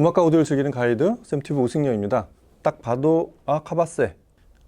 음악과 오디오를 즐기는 가이드 샘튜브 오승영입니다. 딱 봐도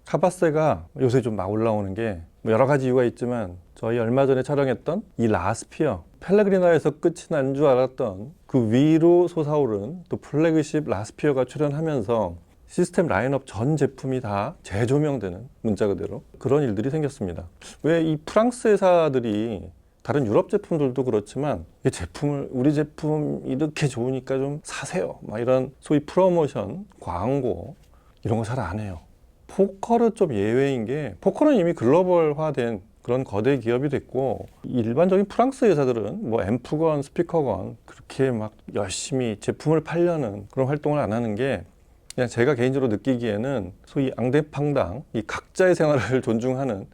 카바세가 요새 좀 막 올라오는 게 뭐 여러 가지 이유가 있지만 저희 얼마 전에 촬영했던 이 라스피어 펠레그리나에서 끝이 난 줄 알았던 그 위로 솟아오른 또 플래그십 라스피어가 출연하면서 시스템 라인업 전 제품이 다 재조명되는, 문자 그대로 그런 일들이 생겼습니다. 왜 이 프랑스 회사들이 다른 유럽 제품들도 그렇지만 이 제품을, 우리 제품 이렇게 좋으니까 좀 사세요, 막 이런 소위 프로모션, 광고 이런 거 잘 안 해요. 포컬은 좀 예외인 게, 포컬은 이미 글로벌화된 그런 거대 기업이 됐고, 일반적인 프랑스 회사들은 뭐 앰프건 스피커건 그렇게 막 열심히 제품을 팔려는 그런 활동을 안 하는 게, 그냥 제가 개인적으로 느끼기에는 소위 앙대팡당, 이 각자의 생활을 존중하는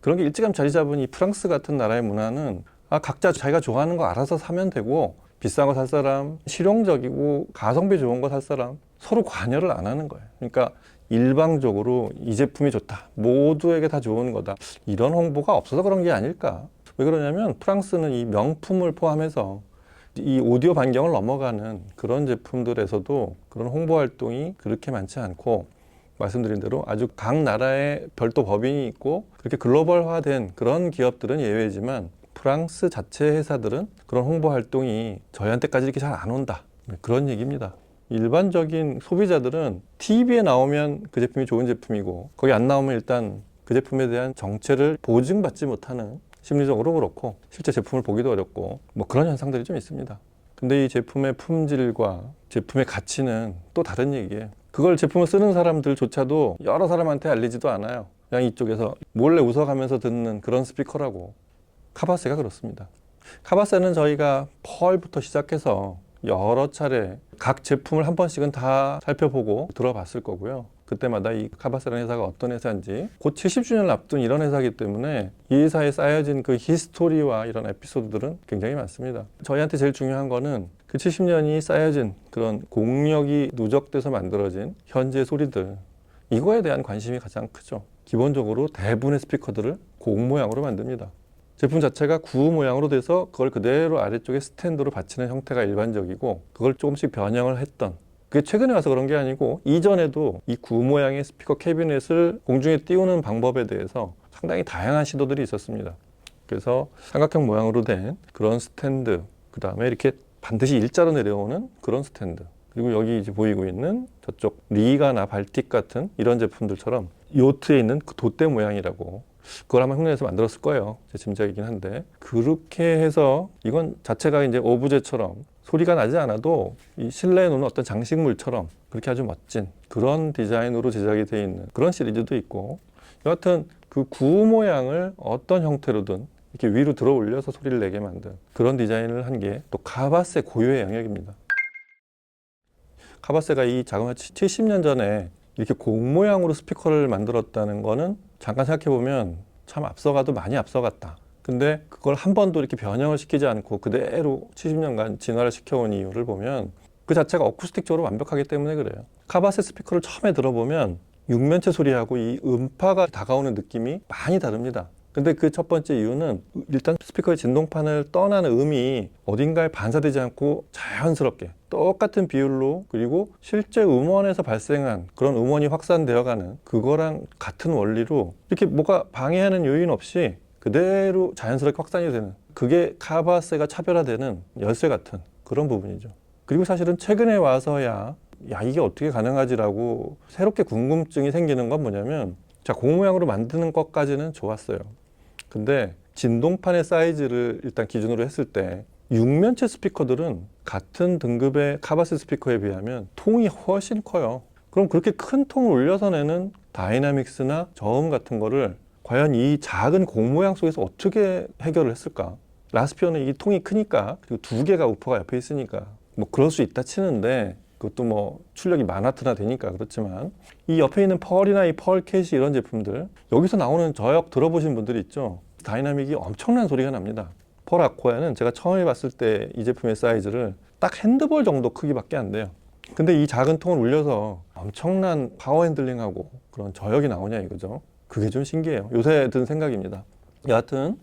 그런 게 일찌감치 자리 잡은 이 프랑스 같은 나라의 문화는, 각자 자기가 좋아하는 거 알아서 사면 되고, 비싼 거 살 사람, 실용적이고 가성비 좋은 거 살 사람, 서로 관여를 안 하는 거예요. 그러니까 일방적으로 이 제품이 좋다, 모두에게 다 좋은 거다, 이런 홍보가 없어서 그런 게 아닐까. 왜 그러냐면 프랑스는 이 명품을 포함해서 이 오디오 반경을 넘어가는 그런 제품들에서도 그런 홍보 활동이 그렇게 많지 않고, 말씀드린 대로 아주 각 나라에 별도 법인이 있고 그렇게 글로벌화된 그런 기업들은 예외지만, 프랑스 자체 회사들은 그런 홍보 활동이 저희한테까지 이렇게 잘 안 온다, 그런 얘기입니다. 일반적인 소비자들은 TV에 나오면 그 제품이 좋은 제품이고, 거기 안 나오면 일단 그 제품에 대한 정체를 보증받지 못하는, 심리적으로 그렇고 실제 제품을 보기도 어렵고 뭐 그런 현상들이 좀 있습니다. 근데 이 제품의 품질과 제품의 가치는 또 다른 얘기예요. 그걸 제품을 쓰는 사람들조차도 여러 사람한테 알리지도 않아요. 그냥 이쪽에서 몰래 웃어가면서 듣는 그런 스피커라고. 카바세가 그렇습니다. 카바세는 저희가 펄부터 시작해서 여러 차례 각 제품을 한 번씩은 다 살펴보고 들어봤을 거고요. 그때마다 이 카바세라는 회사가 어떤 회사인지, 곧 70주년을 앞둔 이런 회사이기 때문에 이 회사에 쌓여진 그 히스토리와 이런 에피소드들은 굉장히 많습니다. 저희한테 제일 중요한 거는 그 70년이 쌓여진 그런 공력이 누적돼서 만들어진 현재 소리들, 이거에 대한 관심이 가장 크죠. 기본적으로 대부분의 스피커들을 공 모양으로 만듭니다. 제품 자체가 구 모양으로 돼서 그걸 그대로 아래쪽에 스탠드로 받치는 형태가 일반적이고, 그걸 조금씩 변형을 했던, 그게 최근에 와서 그런 게 아니고 이전에도 이 구 모양의 스피커 캐비넷을 공중에 띄우는 방법에 대해서 상당히 다양한 시도들이 있었습니다. 그래서 삼각형 모양으로 된 그런 스탠드, 그 다음에 이렇게 반드시 일자로 내려오는 그런 스탠드, 그리고 여기 이제 보이고 있는 저쪽 리가나 발틱 같은 이런 제품들처럼 요트에 있는 그 돛대 모양이라고, 그걸 아마 흉내내서 만들었을 거예요. 제 짐작이긴 한데, 그렇게 해서 이건 자체가 이제 오브제처럼 소리가 나지 않아도 이 실내에 놓는 어떤 장식물처럼 그렇게 아주 멋진 그런 디자인으로 제작이 되어 있는 그런 시리즈도 있고, 여하튼 그 구 모양을 어떤 형태로든 이렇게 위로 들어 올려서 소리를 내게 만든 그런 디자인을 한 게 또 카바세 고유의 영역입니다. 카바세가 이 자그마치 70년 전에 이렇게 공 모양으로 스피커를 만들었다는 거는 잠깐 생각해보면 참 앞서가도 많이 앞서갔다. 근데 그걸 한 번도 이렇게 변형을 시키지 않고 그대로 70년간 진화를 시켜온 이유를 보면 그 자체가 어쿠스틱적으로 완벽하기 때문에 그래요. 카바세 스피커를 처음에 들어보면 육면체 소리하고 이 음파가 다가오는 느낌이 많이 다릅니다. 근데 그 첫 번째 이유는 일단 스피커의 진동판을 떠나는 음이 어딘가에 반사되지 않고 자연스럽게 똑같은 비율로, 그리고 실제 음원에서 발생한 그런 음원이 확산되어가는 그거랑 같은 원리로 이렇게 뭐가 방해하는 요인 없이 그대로 자연스럽게 확산이 되는, 그게 카바세가 차별화되는 열쇠 같은 그런 부분이죠. 그리고 사실은 최근에 와서야 이게 어떻게 가능하지라고 새롭게 궁금증이 생기는 건 뭐냐면, 자, 공 모양으로 만드는 것까지는 좋았어요. 근데 진동판의 사이즈를 일단 기준으로 했을 때 육면체 스피커들은 같은 등급의 카바세 스피커에 비하면 통이 훨씬 커요. 그럼 그렇게 큰 통을 올려서 내는 다이나믹스나 저음 같은 거를 과연 이 작은 공 모양 속에서 어떻게 해결을 했을까? 라스피어는 이 통이 크니까, 그리고 두 개가 우퍼가 옆에 있으니까 뭐 그럴 수 있다 치는데, 그것도 뭐 출력이 만화트나 되니까 그렇지만, 이 옆에 있는 펄이나 이 펄캣이 이런 제품들, 여기서 나오는 저역 들어보신 분들이 있죠. 다이나믹이 엄청난 소리가 납니다. 펄 아코야는 제가 처음에 봤을 때 이 제품의 사이즈를 딱 핸드볼 정도 크기밖에 안 돼요. 근데 이 작은 통을 울려서 엄청난 파워 핸들링하고 그런 저역이 나오냐 이거죠. 그게 좀 신기해요. 요새 든 생각입니다. 여하튼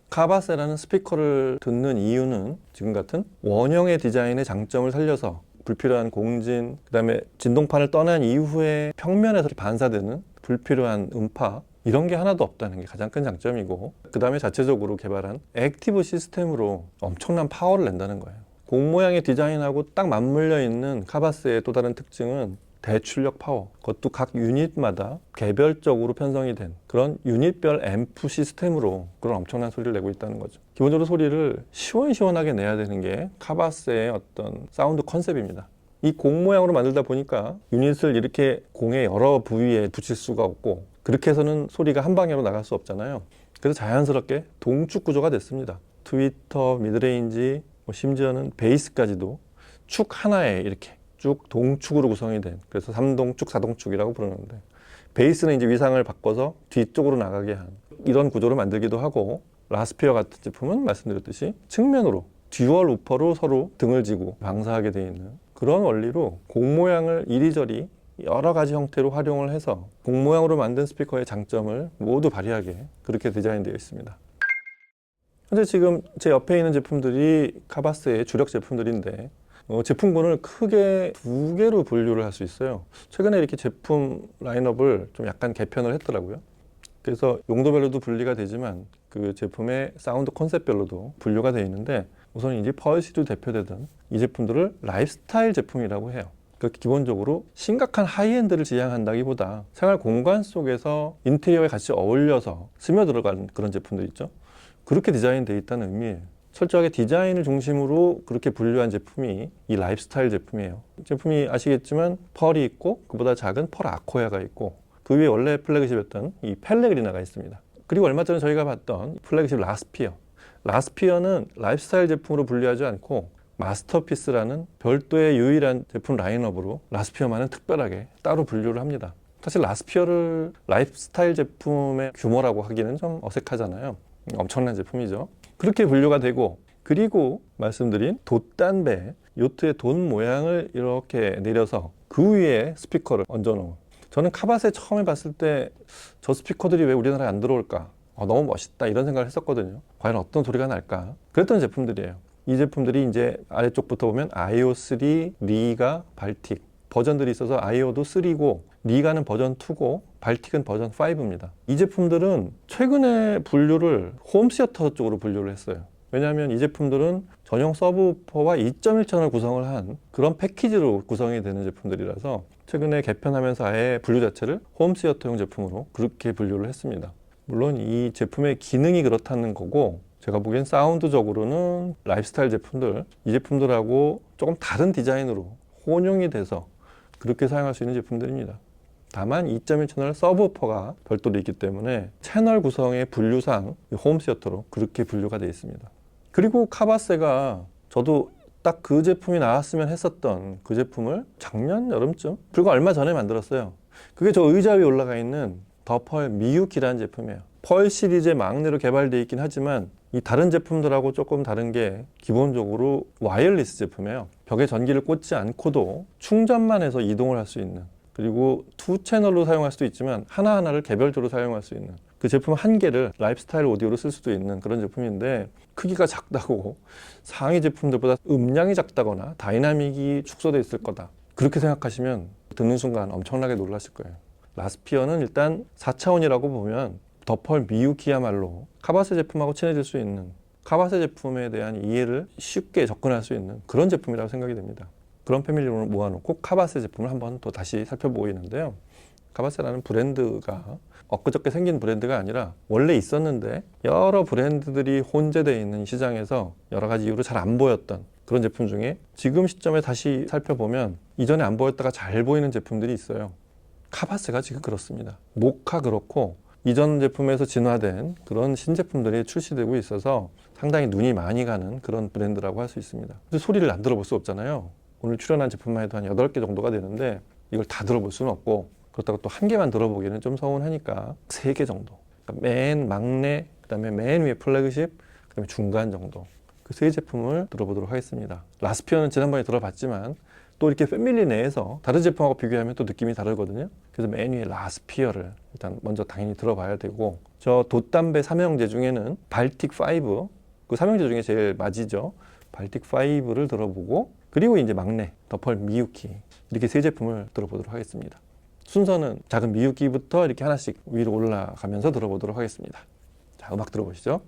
카바세라는 스피커를 듣는 이유는 지금 같은 원형의 디자인의 장점을 살려서 불필요한 공진, 그다음에 진동판을 떠난 이후에 평면에서 반사되는 불필요한 음파, 이런 게 하나도 없다는 게 가장 큰 장점이고, 그 다음에 자체적으로 개발한 액티브 시스템으로 엄청난 파워를 낸다는 거예요. 공 모양의 디자인하고 딱 맞물려 있는 카바스의 또 다른 특징은 대출력 파워. 그것도 각 유닛마다 개별적으로 편성이 된 그런 유닛별 앰프 시스템으로 그런 엄청난 소리를 내고 있다는 거죠. 기본적으로 소리를 시원시원하게 내야 되는 게 카바스의 어떤 사운드 컨셉입니다. 이 공 모양으로 만들다 보니까 유닛을 이렇게 공의 여러 부위에 붙일 수가 없고, 그렇게 해서는 소리가 한 방향으로 나갈 수 없잖아요. 그래서 자연스럽게 동축 구조가 됐습니다. 트위터, 미드레인지, 심지어는 베이스까지도 축 하나에 이렇게 쭉 동축으로 구성이 된, 그래서 3동축, 4동축이라고 부르는데, 베이스는 이제 위상을 바꿔서 뒤쪽으로 나가게 한 이런 구조를 만들기도 하고, 라스피어 같은 제품은 말씀드렸듯이 측면으로 듀얼 우퍼로 서로 등을 지고 방사하게 되어 있는 그런 원리로 공 모양을 이리저리 여러 가지 형태로 활용을 해서 공 모양으로 만든 스피커의 장점을 모두 발휘하게 그렇게 디자인되어 있습니다. 현재 지금 제 옆에 있는 제품들이 카바스의 주력 제품들인데, 제품군을 크게 두 개로 분류를 할 수 있어요. 최근에 이렇게 제품 라인업을 좀 약간 개편을 했더라고요. 그래서 용도별로도 분리가 되지만 그 제품의 사운드 컨셉별로도 분류가 되어 있는데, 우선 이제 펄시로 대표되던 이 제품들을 라이프스타일 제품이라고 해요. 그러니까 기본적으로 심각한 하이엔드를 지향한다기보다 생활 공간 속에서 인테리어에 같이 어울려서 스며들어가는 그런 제품들 있죠. 그렇게 디자인되어 있다는 의미예요. 철저하게 디자인을 중심으로 그렇게 분류한 제품이 이 라이프스타일 제품이에요. 제품이 아시겠지만 펄이 있고, 그보다 작은 펄 아코야가 있고, 그 위에 원래 플래그십이었던 이 펠레그리나가 있습니다. 그리고 얼마 전에 저희가 봤던 플래그십 라스피어. 라스피어는 라이프스타일 제품으로 분류하지 않고 마스터피스라는 별도의 유일한 제품 라인업으로 라스피어만은 특별하게 따로 분류를 합니다. 사실 라스피어를 라이프스타일 제품의 규모라고 하기는 좀 어색하잖아요. 엄청난 제품이죠. 그렇게 분류가 되고, 그리고 말씀드린 돛단배, 요트의 돛 모양을 이렇게 내려서 그 위에 스피커를 얹어놓은, 저는 카바세 처음에 봤을 때 저 스피커들이 왜 우리나라에 안 들어올까, 너무 멋있다 이런 생각을 했었거든요. 과연 어떤 소리가 날까, 그랬던 제품들이에요. 이 제품들이 이제 아래쪽부터 보면 아이오3, 리가, 발틱 버전들이 있어서 아이오도 3고 리가는 버전 2고 발틱은 버전 5입니다. 이 제품들은 최근에 분류를 홈시어터 쪽으로 분류를 했어요. 왜냐하면 이 제품들은 전용 서브우퍼와 2.1 채널 구성을 한 그런 패키지로 구성이 되는 제품들이라서 최근에 개편하면서 아예 분류 자체를 홈시어터용 제품으로 그렇게 분류를 했습니다. 물론 이 제품의 기능이 그렇다는 거고, 제가 보기엔 사운드적으로는 라이프스타일 제품들, 이 제품들하고 조금 다른 디자인으로 혼용이 돼서 그렇게 사용할 수 있는 제품들입니다. 다만 2.1 채널 서브우퍼가 별도로 있기 때문에 채널 구성의 분류상 홈시어터로 그렇게 분류가 되어 있습니다. 그리고 카바세가 저도 딱 그 제품이 나왔으면 했었던 그 제품을 작년 여름쯤, 불과 얼마 전에 만들었어요. 그게 저 의자 위에 올라가 있는 더 펄 미유키라는 제품이에요. 펄 시리즈의 막내로 개발되어 있긴 하지만 이 다른 제품들하고 조금 다른 게 기본적으로 와이어리스 제품이에요. 벽에 전기를 꽂지 않고도 충전만 해서 이동을 할 수 있는, 그리고 2채널로 사용할 수도 있지만 하나하나를 개별적으로 사용할 수 있는, 그 제품 한 개를 라이프스타일 오디오로 쓸 수도 있는 그런 제품인데, 크기가 작다고 상위 제품들보다 음량이 작다거나 다이나믹이 축소되어 있을 거다, 그렇게 생각하시면 듣는 순간 엄청나게 놀라실 거예요. 라스피어는 일단 4차원이라고 보면 더펄 미유키야말로 카바세 제품하고 친해질 수 있는, 카바세 제품에 대한 이해를 쉽게 접근할 수 있는 그런 제품이라고 생각이 됩니다. 그런 패밀리로 모아놓고 카바세 제품을 한번 또 다시 살펴보고 있는데요. 카바세라는 브랜드가 엊그저께 생긴 브랜드가 아니라 원래 있었는데 여러 브랜드들이 혼재되어 있는 시장에서 여러 가지 이유로 잘 안 보였던 그런 제품 중에 지금 시점에 다시 살펴보면 이전에 안 보였다가 잘 보이는 제품들이 있어요. 카바세가 지금 그렇습니다. 모카 그렇고 이전 제품에서 진화된 그런 신제품들이 출시되고 있어서 상당히 눈이 많이 가는 그런 브랜드라고 할 수 있습니다. 소리를 안 들어볼 수 없잖아요. 오늘 출연한 제품만 해도 한 8개 정도가 되는데 이걸 다 들어볼 수는 없고, 그렇다고 또 한 개만 들어보기는 좀 서운하니까 3개 정도, 그러니까 맨 막내, 그 다음에 맨 위에 플래그십, 그 다음에 중간 정도, 그 3 제품을 들어보도록 하겠습니다. 라스피어는 지난번에 들어봤지만 또 이렇게 패밀리 내에서 다른 제품하고 비교하면 또 느낌이 다르거든요. 그래서 맨 위에 라스피어를 일단 먼저 당연히 들어봐야 되고, 저 돛담배 삼형제 중에는 발틱 5, 그 삼형제 중에 제일 맞이죠. 발틱 5를 들어보고, 그리고 이제 막내 더펄 미유키, 이렇게 세 제품을 들어보도록 하겠습니다. 순서는 작은 미유키부터 이렇게 하나씩 위로 올라가면서 들어보도록 하겠습니다. 자, 음악 들어보시죠.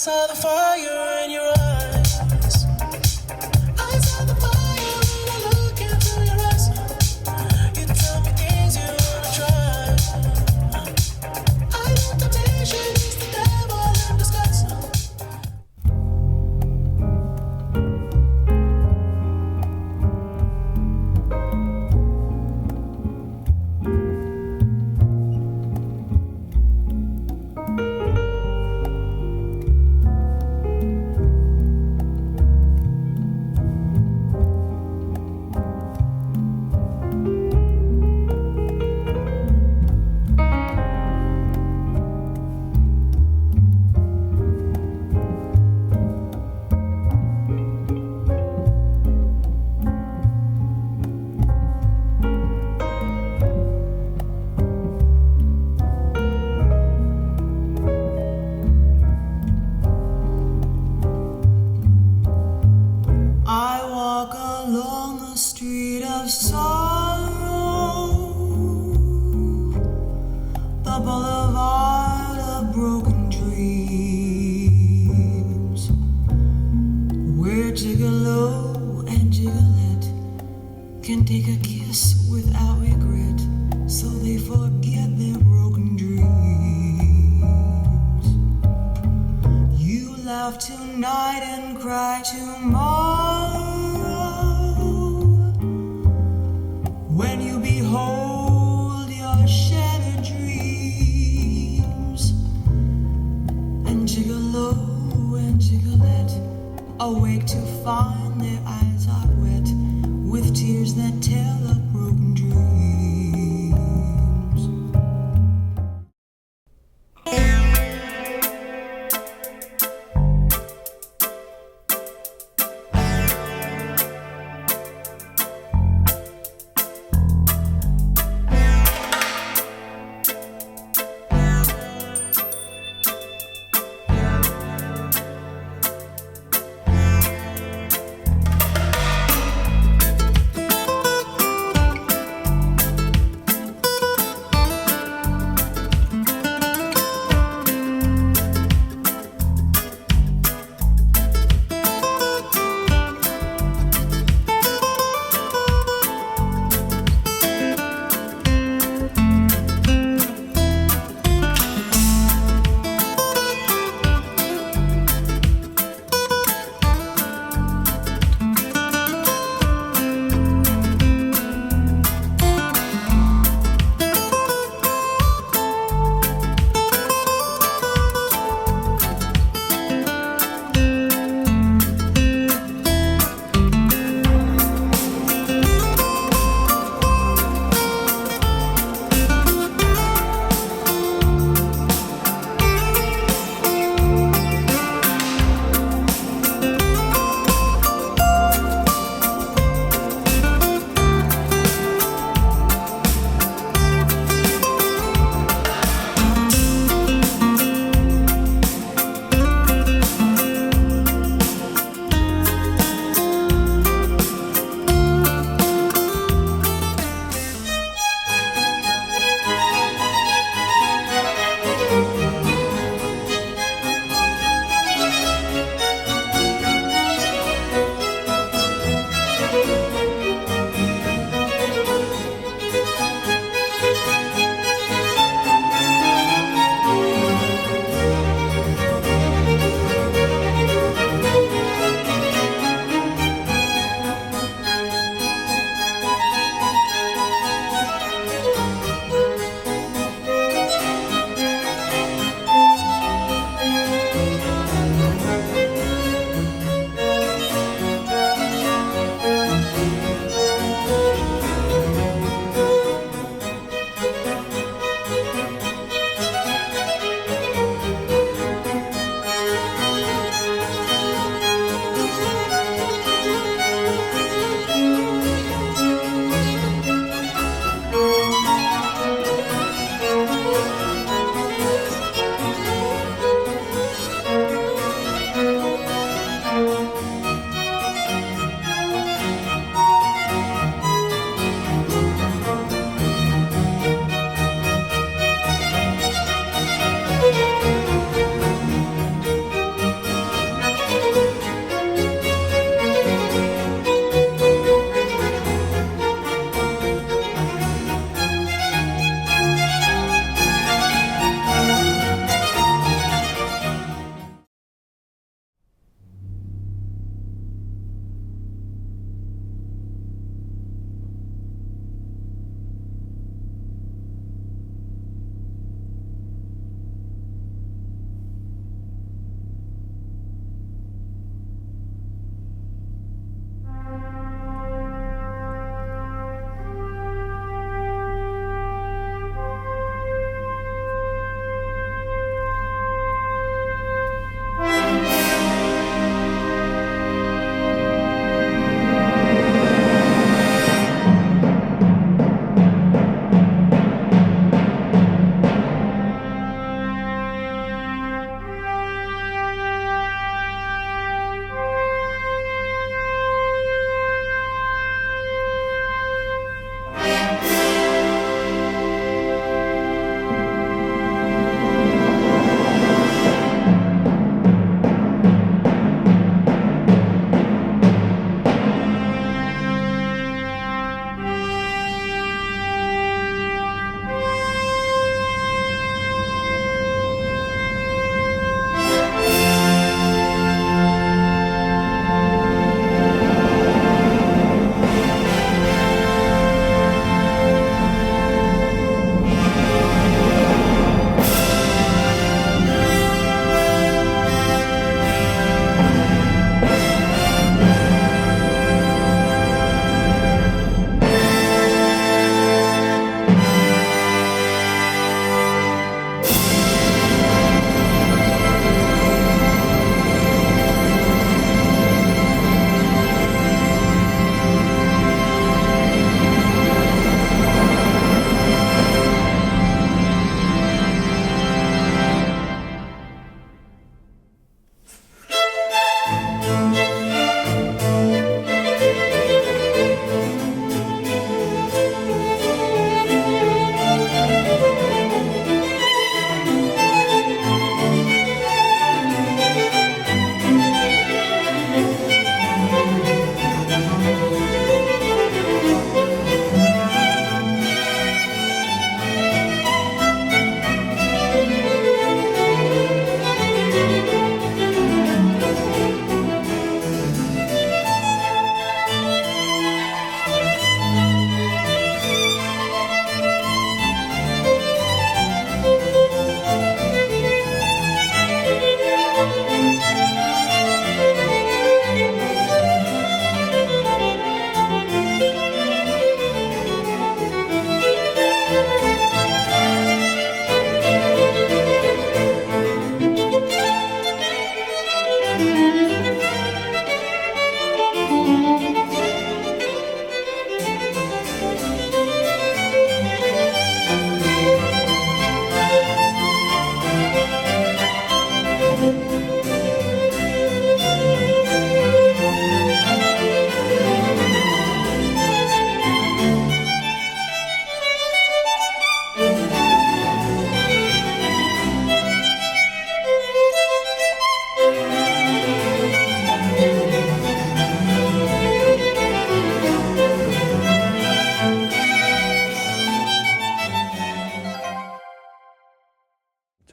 saw the fire in your eyes. I saw the fire when I look into your eyes. You tell me things you wanna try. I know temptation is the devil in disguise. I walk along the street of sorrow, the boulevard of broken dreams, where gigolo and gigolette can take a kiss without regret, so they forget their broken dreams. You laugh tonight and cry tomorrow, when you behold your shattered dreams. And gigolo and gigolette awake to find their eyes are wet with tears that tell of broken dreams.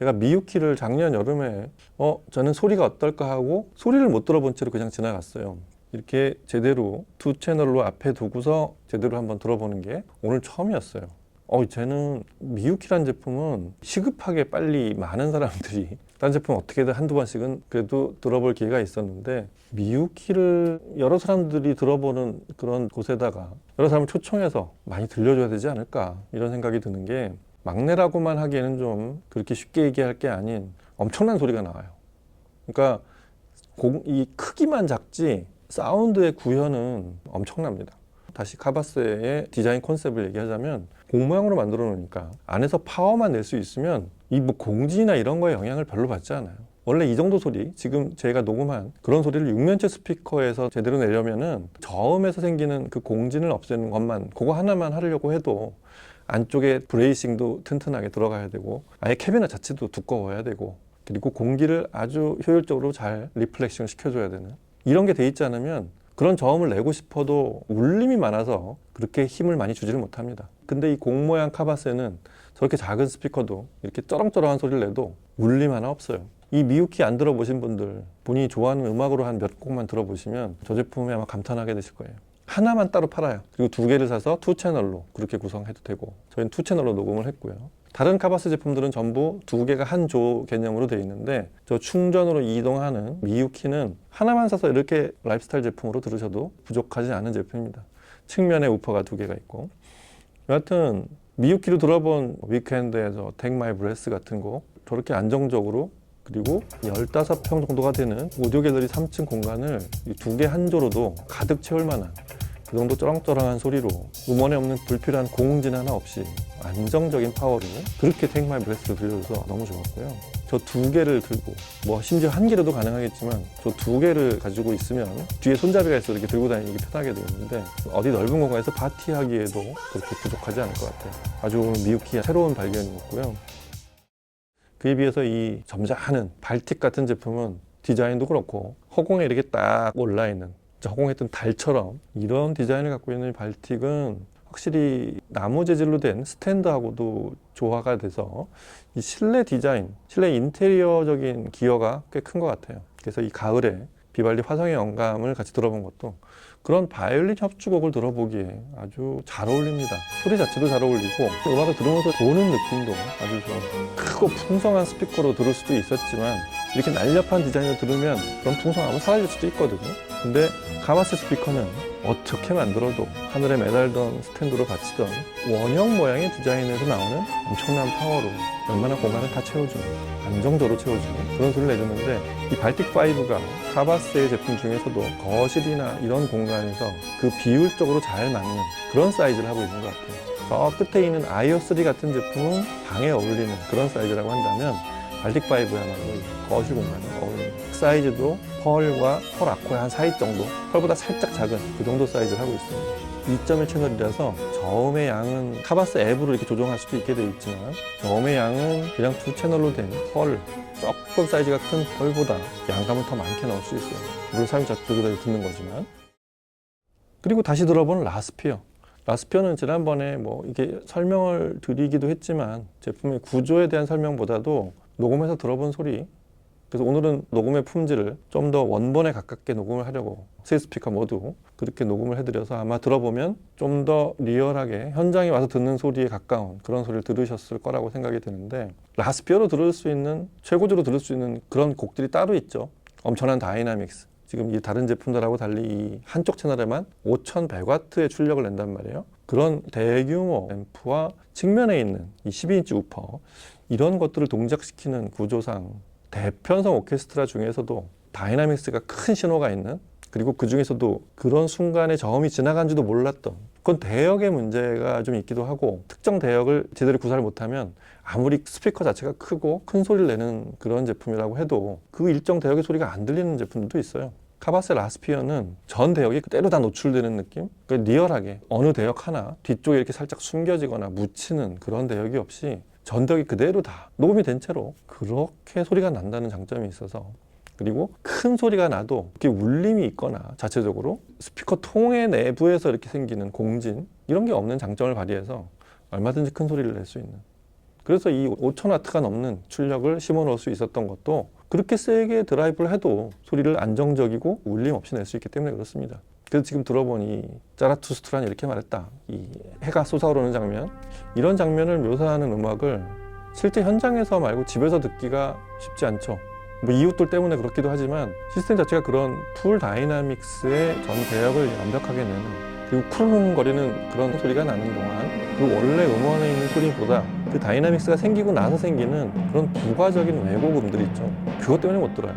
제가 미유키를 작년 여름에 저는 소리가 어떨까 하고 소리를 못 들어본 채로 그냥 지나갔어요. 이렇게 제대로 2채널로 앞에 두고서 제대로 한번 들어보는 게 오늘 처음이었어요. 쟤는 미유키란 제품은 시급하게 빨리 많은 사람들이 딴 제품 어떻게든 한두 번씩은 그래도 들어볼 기회가 있었는데 미유키를 여러 사람들이 들어보는 그런 곳에다가 여러 사람을 초청해서 많이 들려줘야 되지 않을까 이런 생각이 드는 게 막내라고만 하기에는 좀 그렇게 쉽게 얘기할 게 아닌 엄청난 소리가 나와요. 그러니까 이 크기만 작지 사운드의 구현은 엄청납니다. 다시 카바스의 디자인 컨셉을 얘기하자면 공 모양으로 만들어 놓으니까 안에서 파워만 낼 수 있으면 이 뭐 공진이나 이런 거에 영향을 별로 받지 않아요. 원래 이 정도 소리, 지금 제가 녹음한 그런 소리를 6면체 스피커에서 제대로 내려면은 저음에서 생기는 그 공진을 없애는 것만 그거 하나만 하려고 해도 안쪽에 브레이싱도 튼튼하게 들어가야 되고 아예 캐비넷 자체도 두꺼워야 되고 그리고 공기를 아주 효율적으로 잘 리플렉션 시켜줘야 되는 이런 게 돼 있지 않으면 그런 저음을 내고 싶어도 울림이 많아서 그렇게 힘을 많이 주지를 못합니다. 근데 이 공 모양 카바세는 저렇게 작은 스피커도 이렇게 쩌렁쩌렁한 소리를 내도 울림 하나 없어요. 이 미유키 안 들어보신 분들 본인이 좋아하는 음악으로 한 몇 곡만 들어보시면 저 제품에 아마 감탄하게 되실 거예요. 하나만 따로 팔아요. 그리고 2개를 사서 2채널로 그렇게 구성해도 되고 저희는 2채널로 녹음을 했고요. 다른 카바스 제품들은 전부 2개가 한 조 개념으로 되어 있는데 저 충전으로 이동하는 미유키는 하나만 사서 이렇게 라이프스타일 제품으로 들으셔도 부족하지 않은 제품입니다. 측면에 우퍼가 2개가 있고 여하튼 미유키로 들어본 위크엔드에서 Take My Breath 같은 거 저렇게 안정적으로 그리고 15평 정도가 되는 오디오 갤러리 3층 공간을 이 2개 한 조로도 가득 채울 만한 그 정도 쩌렁쩌렁한 소리로 음원에 없는 불필요한 고음진 하나 없이 안정적인 파워로 그렇게 Take My Breath를 들려줘서 너무 좋았고요. 저 2개를 들고 뭐 심지어 1개로도 가능하겠지만 저 2개를 가지고 있으면 뒤에 손잡이가 있어 이렇게 들고 다니기 편하게 되어 있는데 어디 넓은 공간에서 파티하기에도 그렇게 부족하지 않을 것 같아요. 아주 미유키의 새로운 발견이었고요. 그에 비해서 이 점잖은 발틱 같은 제품은 디자인도 그렇고 허공에 이렇게 딱 올라있는 허공에 뜬 달처럼 이런 디자인을 갖고 있는 발틱은 확실히 나무 재질로 된 스탠드하고도 조화가 돼서 이 실내 디자인, 실내 인테리어적인 기여가 꽤 큰 것 같아요. 그래서 이 가을에 비발디 화성의 영감을 같이 들어본 것도 그런 바이올린 협주곡을 들어보기에 아주 잘 어울립니다. 소리 자체도 잘 어울리고 음악을 들으면서 보는 느낌도 아주 좀 크고 풍성한 스피커로 들을 수도 있었지만 이렇게 날렵한 디자인을 들으면 그런 풍성함은 사라질 수도 있거든요. 근데 카바스 스피커는 어떻게 만들어도 하늘에 매달던 스탠드로 받치던 원형 모양의 디자인에서 나오는 엄청난 파워로 웬만한 공간을 다 채워주는 안정적으로 채워주는 그런 소리를 내주는데 이 발틱5가 카바스의 제품 중에서도 거실이나 이런 공간에서 그 비율적으로 잘 맞는 그런 사이즈를 하고 있는 것 같아요. 저 끝에 있는 아이오3 같은 제품은 방에 어울리는 그런 사이즈라고 한다면 발틱5야말로 거실 공간에 어울리는 사이즈도 펄과 펄 아코의 한 사이 정도, 펄보다 살짝 작은 그 정도 사이즈를 하고 있습니다. 2.1 채널이라서 저음의 양은 카바스 앱으로 이렇게 조정할 수도 있게 되어 있지만 저음의 양은 그냥 2채널로 된 펄, 조금 사이즈가 큰 펄보다 양감을 더 많게 넣을 수 있어요. 물론 사용자 조절을 듣는 거지만. 그리고 다시 들어본 라스피어. 라스피어는 지난번에 뭐 이게 설명을 드리기도 했지만 제품의 구조에 대한 설명보다도 녹음해서 들어본 소리, 그래서 오늘은 녹음의 품질을 좀 더 원본에 가깝게 녹음을 하려고 세 스피커 모두 그렇게 녹음을 해드려서 아마 들어보면 좀 더 리얼하게 현장에 와서 듣는 소리에 가까운 그런 소리를 들으셨을 거라고 생각이 드는데 라스피어로 들을 수 있는 최고조로 들을 수 있는 그런 곡들이 따로 있죠. 엄청난 다이나믹스, 지금 이 다른 제품들하고 달리 이 한쪽 채널에만 5100W의 출력을 낸단 말이에요. 그런 대규모 앰프와 측면에 있는 이 12인치 우퍼 이런 것들을 동작시키는 구조상 대편성 오케스트라 중에서도 다이나믹스가 큰 신호가 있는, 그리고 그 중에서도 그런 순간에 저음이 지나간지도 몰랐던, 그건 대역의 문제가 좀 있기도 하고 특정 대역을 제대로 구사를 못하면 아무리 스피커 자체가 크고 큰 소리를 내는 그런 제품이라고 해도 그 일정 대역의 소리가 안 들리는 제품들도 있어요. 카바스 라스피어는 전 대역이 그대로 다 노출되는 느낌? 그러니까 리얼하게 어느 대역 하나 뒤쪽에 이렇게 살짝 숨겨지거나 묻히는 그런 대역이 없이 전덕이 그대로 다 녹음이 된 채로 그렇게 소리가 난다는 장점이 있어서, 그리고 큰 소리가 나도 이렇게 울림이 있거나 자체적으로 스피커 통의 내부에서 이렇게 생기는 공진 이런 게 없는 장점을 발휘해서 얼마든지 큰 소리를 낼 수 있는 그래서 이 5000W가 넘는 출력을 심어 넣을 수 있었던 것도 그렇게 세게 드라이브를 해도 소리를 안정적이고 울림 없이 낼 수 있기 때문에 그렇습니다. 그래서 지금 들어보니 자라투스트라는 이렇게 말했다. 이 해가 솟아오르는 장면, 이런 장면을 묘사하는 음악을 실제 현장에서 말고 집에서 듣기가 쉽지 않죠. 뭐 이웃들 때문에 그렇기도 하지만 시스템 자체가 그런 풀 다이나믹스의 전 배역을 완벽하게 내는, 그리고 쿵쿵거리는 그런 소리가 나는 동안 그 원래 음원에 있는 소리보다 그 다이나믹스가 생기고 나서 생기는 그런 부가적인 왜곡음들 있죠. 그것 때문에 못 들어요.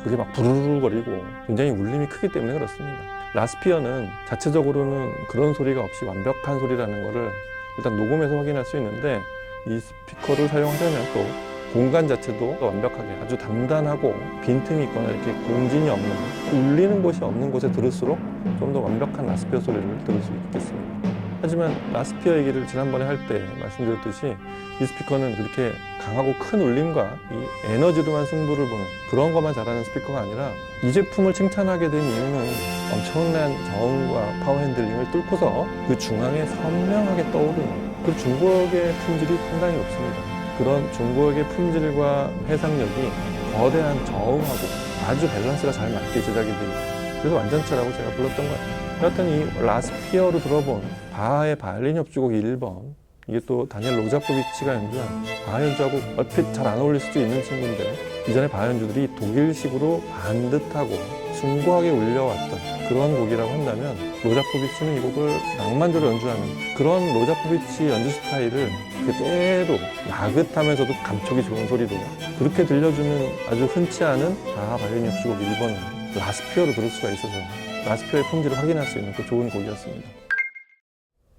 그게 막 부르르거리고 굉장히 울림이 크기 때문에 그렇습니다. 라스피어는 자체적으로는 그런 소리가 없이 완벽한 소리라는 거를 일단 녹음해서 확인할 수 있는데, 이 스피커를 사용하려면 또 공간 자체도 완벽하게 아주 단단하고 빈틈이 있거나 이렇게 공진이 없는, 울리는 곳이 없는 곳에 들을수록 좀 더 완벽한 라스피어 소리를 들을 수 있겠습니다. 하지만 라스피어 얘기를 지난번에 할 때 말씀드렸듯이 이 스피커는 그렇게 강하고 큰 울림과 이 에너지로만 승부를 보는 그런 것만 잘하는 스피커가 아니라, 이 제품을 칭찬하게 된 이유는 엄청난 저음과 파워 핸들링을 뚫고서 그 중앙에 선명하게 떠오르는 그 중국의 품질이 상당히 높습니다. 그런 중국의 품질과 해상력이 거대한 저음하고 아주 밸런스가 잘 맞게 제작이 되어 있어요. 그래서 완전체라고 제가 불렀던 거예요. 여하튼 이 라스피어로 들어본 바하의 바이올린 협주곡 1번, 이게 또 다니엘 로자코비치가 연주한 바하 연주하고 얼핏 잘 안 어울릴 수도 있는 친구인데, 이전에 바하 연주들이 독일식으로 반듯하고 숭고하게 울려왔던 그런 곡이라고 한다면, 로자코비치는 이 곡을 낭만적으로 연주하는 그런 로자코비치 연주 스타일을 그대로 나긋하면서도 감촉이 좋은 소리로 그렇게 들려주는 아주 흔치 않은 바하 바이올린 협주곡 1번을 라스피어로 들을 수가 있어서 라스피어의 품질을 확인할 수 있는 그 좋은 곡이었습니다.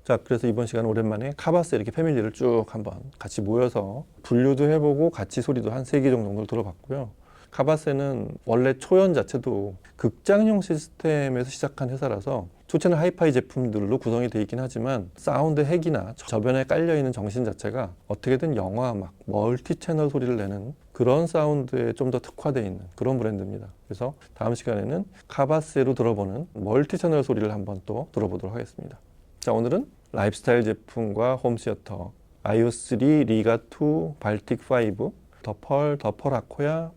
자, 그래서 이번 시간은 오랜만에 카바스 이렇게 패밀리를 쭉 한번 같이 모여서 분류도 해보고 같이 소리도 한 3개 정도를 들어봤고요. 카바세는 원래 초연 자체도 극장용 시스템에서 시작한 회사라서 초채널 하이파이 제품들로 구성이 되어 있긴 하지만, 사운드 핵이나 저변에 깔려있는 정신 자체가 어떻게든 영화 음악, 멀티 채널 소리를 내는 그런 사운드에 좀 더 특화되어 있는 그런 브랜드입니다. 그래서 다음 시간에는 카바세로 들어보는 멀티 채널 소리를 한번 또 들어보도록 하겠습니다. 자, 오늘은 라이프스타일 제품과 홈시어터, 아이오3, 리가2, 발틱5, 더펄, 더펄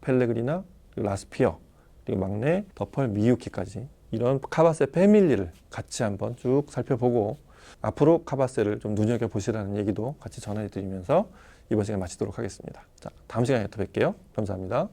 펠레그리나, 그리고 라스피어, 그리고 막내 더펄 미유키까지 이런 카바세 패밀리를 같이 한번 쭉 살펴보고, 앞으로 카바세를 좀 눈여겨보시라는 얘기도 같이 전해드리면서 이번 시간 마치도록 하겠습니다. 자, 다음 시간에 또 뵐게요. 감사합니다.